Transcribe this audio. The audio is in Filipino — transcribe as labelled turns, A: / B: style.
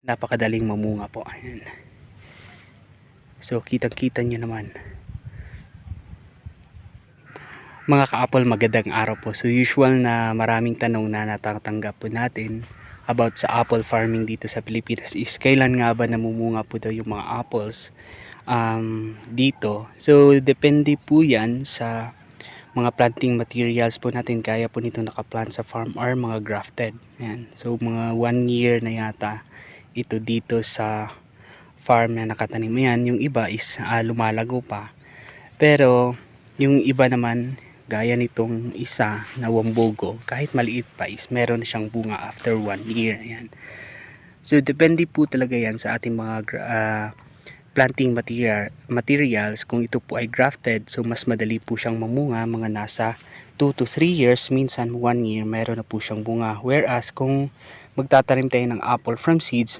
A: napakadaling mamunga po. Ayan. So kitang kita nyo naman mga ka-apple, magandang araw po. So usual na maraming tanong na natatanggap po natin about sa apple farming dito sa Pilipinas is kailan nga ba namumunga po daw yung mga apples dito. So depende po yan sa mga planting materials po natin. Kaya po nito nakaplant sa farm or mga grafted. Ayan. So mga 1 year na yata ito dito sa farm na nakatanim. Yan, yung iba is lumalago pa. Pero yung iba naman gaya nitong isa na wambogo, kahit maliit pa is meron siyang bunga after 1 year. Ayan. So depende po talaga yan sa ating mga planting materials. Kung ito po ay grafted, so mas madali po siyang mamunga, mga nasa 2 to 3 years, minsan 1 year meron na po siyang bunga. Whereas kung magtatanim tayo ng apple from seeds,